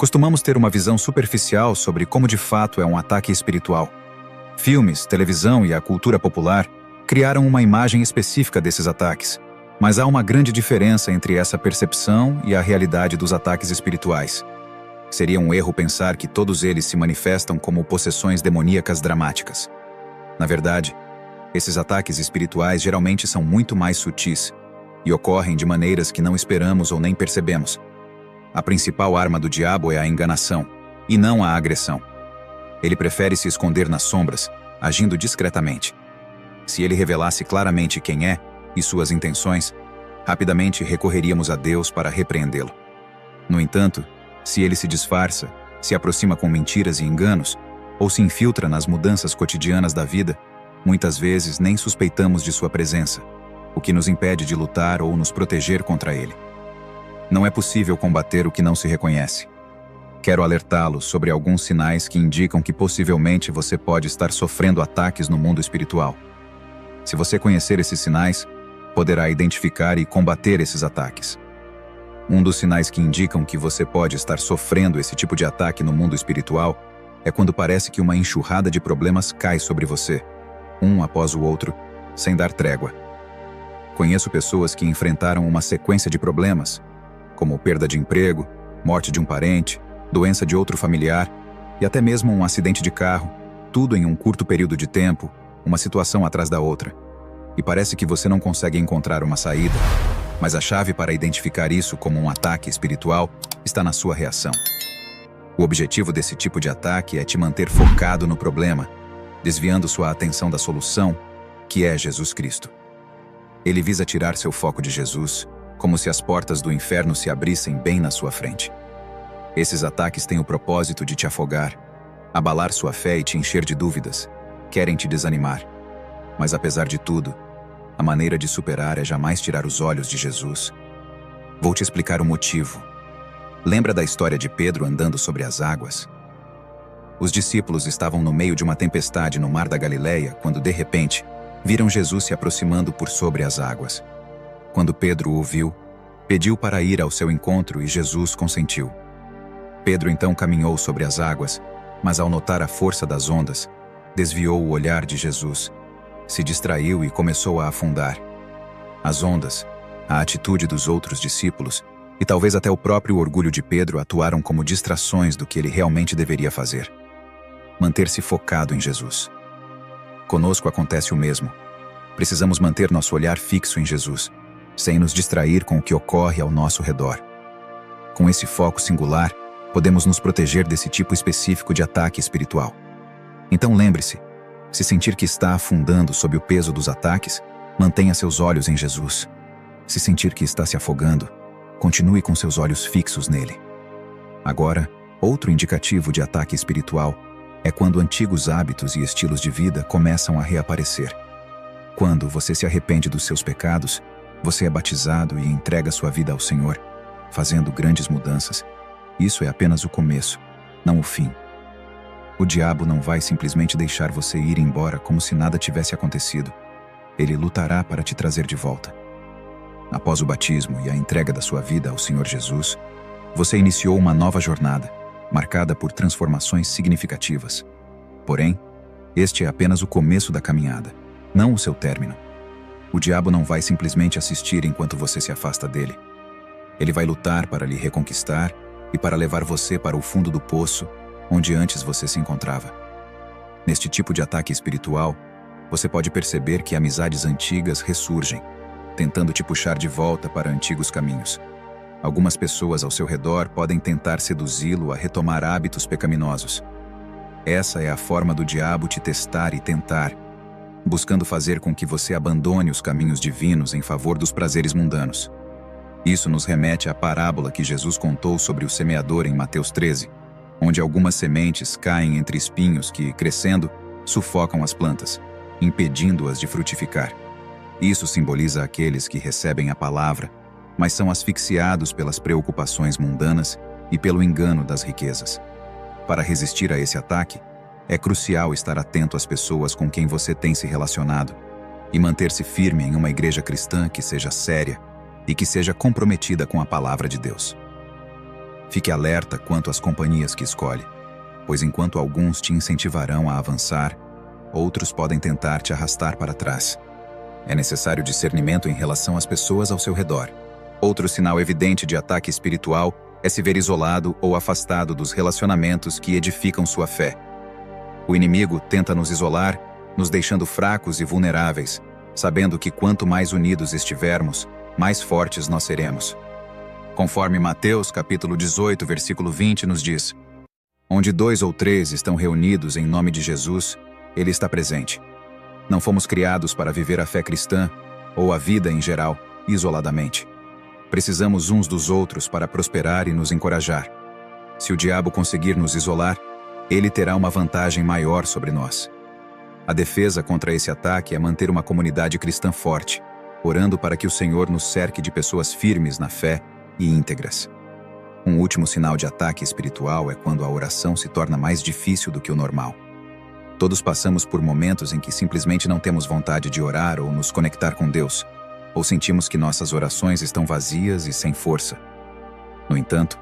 Costumamos ter uma visão superficial sobre como de fato é um ataque espiritual. Filmes, televisão e a cultura popular criaram uma imagem específica desses ataques, mas há uma grande diferença entre essa percepção e a realidade dos ataques espirituais. Seria um erro pensar que todos eles se manifestam como possessões demoníacas dramáticas. Na verdade, esses ataques espirituais geralmente são muito mais sutis e ocorrem de maneiras que não esperamos ou nem percebemos. A principal arma do diabo é a enganação, e não a agressão. Ele prefere se esconder nas sombras, agindo discretamente. Se ele revelasse claramente quem é e suas intenções, rapidamente recorreríamos a Deus para repreendê-lo. No entanto, se ele se disfarça, se aproxima com mentiras e enganos, ou se infiltra nas mudanças cotidianas da vida, muitas vezes nem suspeitamos de sua presença, o que nos impede de lutar ou nos proteger contra ele. Não é possível combater o que não se reconhece. Quero alertá-lo sobre alguns sinais que indicam que possivelmente você pode estar sofrendo ataques no mundo espiritual. Se você conhecer esses sinais, poderá identificar e combater esses ataques. Um dos sinais que indicam que você pode estar sofrendo esse tipo de ataque no mundo espiritual é quando parece que uma enxurrada de problemas cai sobre você, um após o outro, sem dar trégua. Conheço pessoas que enfrentaram uma sequência de problemas, como perda de emprego, morte de um parente, doença de outro familiar e até mesmo um acidente de carro, tudo em um curto período de tempo, uma situação atrás da outra. E parece que você não consegue encontrar uma saída, mas a chave para identificar isso como um ataque espiritual está na sua reação. O objetivo desse tipo de ataque é te manter focado no problema, desviando sua atenção da solução, que é Jesus Cristo. Ele visa tirar seu foco de Jesus, como se as portas do inferno se abrissem bem na sua frente. Esses ataques têm o propósito de te afogar, abalar sua fé e te encher de dúvidas. Querem te desanimar. Mas apesar de tudo, a maneira de superar é jamais tirar os olhos de Jesus. Vou te explicar o motivo. Lembra da história de Pedro andando sobre as águas? Os discípulos estavam no meio de uma tempestade no mar da Galileia quando, de repente, viram Jesus se aproximando por sobre as águas. Quando Pedro o viu, pediu para ir ao seu encontro e Jesus consentiu. Pedro então caminhou sobre as águas, mas ao notar a força das ondas, desviou o olhar de Jesus, se distraiu e começou a afundar. As ondas, a atitude dos outros discípulos e talvez até o próprio orgulho de Pedro atuaram como distrações do que ele realmente deveria fazer. Manter-se focado em Jesus. Conosco acontece o mesmo. Precisamos manter nosso olhar fixo em Jesus, sem nos distrair com o que ocorre ao nosso redor. Com esse foco singular, podemos nos proteger desse tipo específico de ataque espiritual. Então lembre-se, se sentir que está afundando sob o peso dos ataques, mantenha seus olhos em Jesus. Se sentir que está se afogando, continue com seus olhos fixos nele. Agora, outro indicativo de ataque espiritual é quando antigos hábitos e estilos de vida começam a reaparecer. Quando você se arrepende dos seus pecados, você é batizado e entrega sua vida ao Senhor, fazendo grandes mudanças. Isso é apenas o começo, não o fim. O diabo não vai simplesmente deixar você ir embora como se nada tivesse acontecido. Ele lutará para te trazer de volta. Após o batismo e a entrega da sua vida ao Senhor Jesus, você iniciou uma nova jornada, marcada por transformações significativas. Porém, este é apenas o começo da caminhada, não o seu término. O diabo não vai simplesmente assistir enquanto você se afasta dele. Ele vai lutar para lhe reconquistar e para levar você para o fundo do poço, onde antes você se encontrava. Neste tipo de ataque espiritual, você pode perceber que amizades antigas ressurgem, tentando te puxar de volta para antigos caminhos. Algumas pessoas ao seu redor podem tentar seduzi-lo a retomar hábitos pecaminosos. Essa é a forma do diabo te testar e tentar, buscando fazer com que você abandone os caminhos divinos em favor dos prazeres mundanos. Isso nos remete à parábola que Jesus contou sobre o semeador em Mateus 13, onde algumas sementes caem entre espinhos que, crescendo, sufocam as plantas, impedindo-as de frutificar. Isso simboliza aqueles que recebem a palavra, mas são asfixiados pelas preocupações mundanas e pelo engano das riquezas. Para resistir a esse ataque, é crucial estar atento às pessoas com quem você tem se relacionado e manter-se firme em uma igreja cristã que seja séria e que seja comprometida com a palavra de Deus. Fique alerta quanto às companhias que escolhe, pois enquanto alguns te incentivarão a avançar, outros podem tentar te arrastar para trás. É necessário discernimento em relação às pessoas ao seu redor. Outro sinal evidente de ataque espiritual é se ver isolado ou afastado dos relacionamentos que edificam sua fé. O inimigo tenta nos isolar, nos deixando fracos e vulneráveis, sabendo que quanto mais unidos estivermos, mais fortes nós seremos. Conforme Mateus capítulo 18, versículo 20 nos diz: onde 2 ou 3 estão reunidos em nome de Jesus, Ele está presente. Não fomos criados para viver a fé cristã, ou a vida em geral, isoladamente. Precisamos uns dos outros para prosperar e nos encorajar. Se o diabo conseguir nos isolar, ele terá uma vantagem maior sobre nós. A defesa contra esse ataque é manter uma comunidade cristã forte, orando para que o Senhor nos cerque de pessoas firmes na fé e íntegras. Um último sinal de ataque espiritual é quando a oração se torna mais difícil do que o normal. Todos passamos por momentos em que simplesmente não temos vontade de orar ou nos conectar com Deus, ou sentimos que nossas orações estão vazias e sem força. No entanto,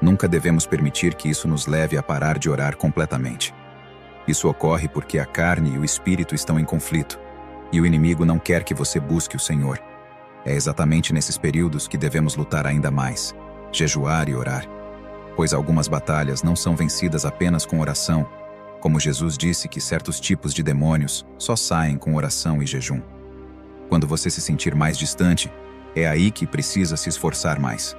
nunca devemos permitir que isso nos leve a parar de orar completamente. Isso ocorre porque a carne e o espírito estão em conflito, e o inimigo não quer que você busque o Senhor. É exatamente nesses períodos que devemos lutar ainda mais, jejuar e orar, pois algumas batalhas não são vencidas apenas com oração, como Jesus disse que certos tipos de demônios só saem com oração e jejum. Quando você se sentir mais distante, é aí que precisa se esforçar mais.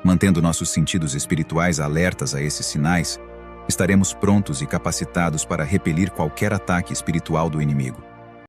Mantendo nossos sentidos espirituais alertas a esses sinais, estaremos prontos e capacitados para repelir qualquer ataque espiritual do inimigo.